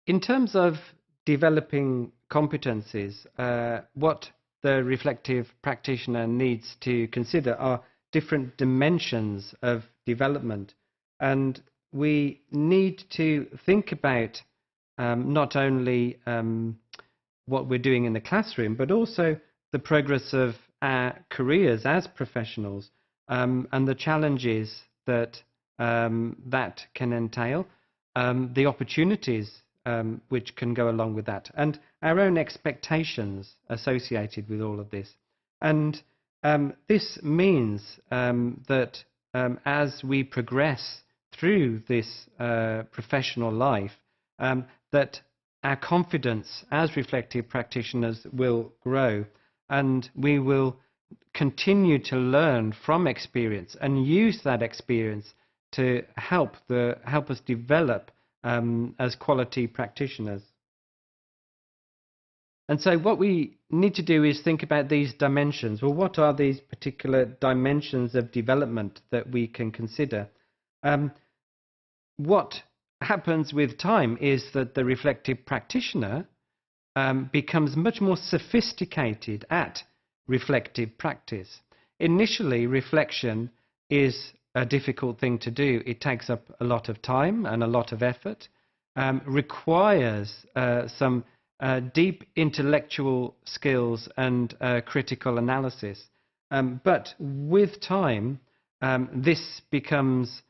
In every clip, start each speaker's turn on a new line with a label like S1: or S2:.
S1: In terms of developing competencies, what the reflective practitioner needs to consider are different dimensions of development. And we need to think about not only what we're doing in the classroom, but also the progress of our careers as professionals, and the challenges that that can entail, the opportunities which can go along with that, and our own expectations associated with all of this. And this means that as we progress through this professional life, that our confidence as reflective practitioners will grow, and we will continue to learn from experience and use that experience to help us develop as quality practitioners. And so what we need to do is think about these dimensions. Well, what are these particular dimensions of development that we can consider? What happens with time is that the reflective practitioner becomes much more sophisticated at reflective practice. Initially, reflection is a difficult thing to do. It takes up a lot of time and a lot of effort, requires some deep intellectual skills and critical analysis. But with time, this becomes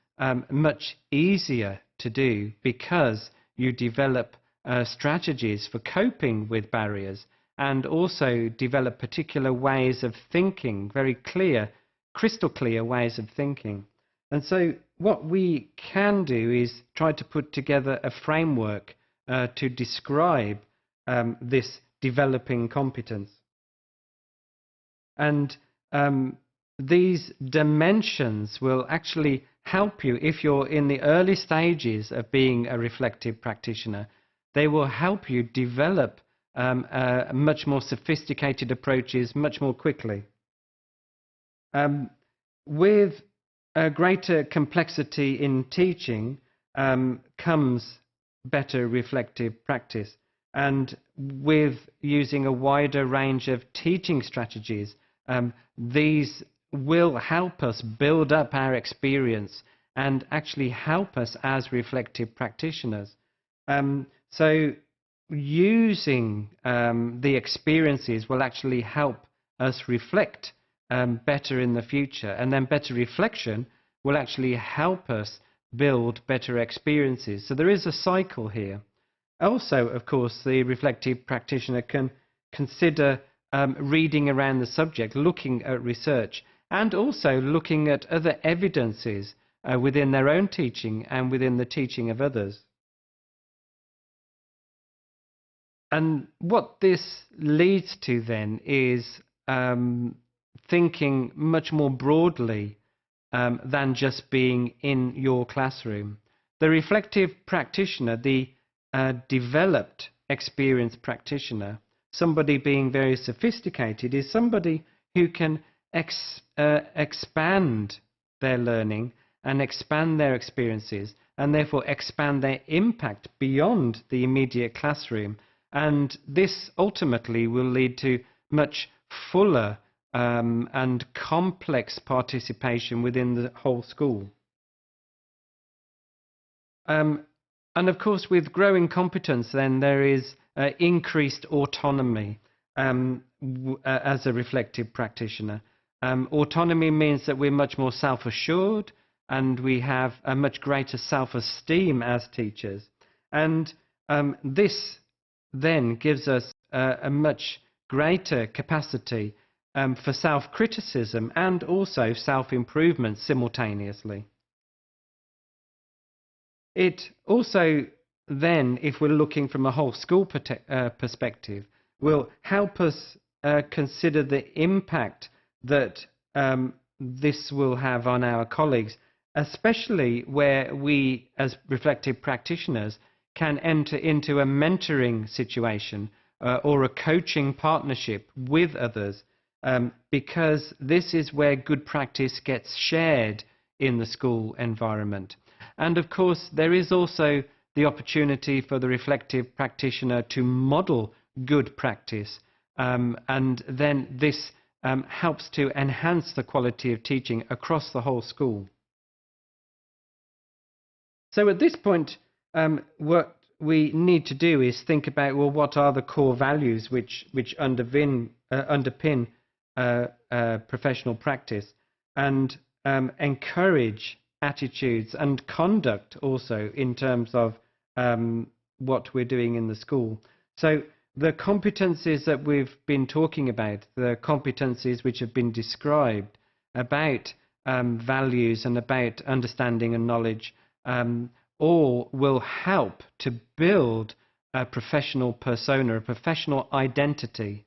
S1: much easier to do because you develop strategies for coping with barriers, and also develop particular ways of thinking, very clear, crystal clear ways of thinking. And so what we can do is try to put together a framework to describe this developing competence. And these dimensions will actually help you if you're in the early stages of being a reflective practitioner. They will help you develop much more sophisticated approaches much more quickly. With a greater complexity in teaching comes better reflective practice, and with using a wider range of teaching strategies, these will help us build up our experience and actually help us as reflective practitioners. So using the experiences will actually help us reflect better in the future, and then better reflection will actually help us build better experiences. So there is a cycle here. Also, of course, the reflective practitioner can consider reading around the subject, looking at research, and also looking at other evidences within their own teaching and within the teaching of others. And what this leads to then is thinking much more broadly than just being in your classroom. The reflective practitioner, the developed experienced practitioner, somebody being very sophisticated, is somebody who can expand their learning and expand their experiences, and therefore expand their impact beyond the immediate classroom. And this ultimately will lead to much fuller and complex participation within the whole school. And of course, with growing competence, then there is increased autonomy as a reflective practitioner. Autonomy means that we're much more self-assured, and we have a much greater self-esteem as teachers. And this then gives us a much greater capacity for self-criticism and also self-improvement simultaneously. It also then, if we're looking from a whole school perspective, will help us consider the impact that this will have on our colleagues, especially where we as reflective practitioners can enter into a mentoring situation or a coaching partnership with others, because this is where good practice gets shared in the school environment. And of course, there is also the opportunity for the reflective practitioner to model good practice, and then this helps to enhance the quality of teaching across the whole school. So at this point, what we need to do is think about, well, what are the core values which underpin professional practice, and encourage attitudes and conduct also in terms of what we're doing in the school. So the competencies that we've been talking about, the competencies which have been described about values and about understanding and knowledge, all will help to build a professional persona, a professional identity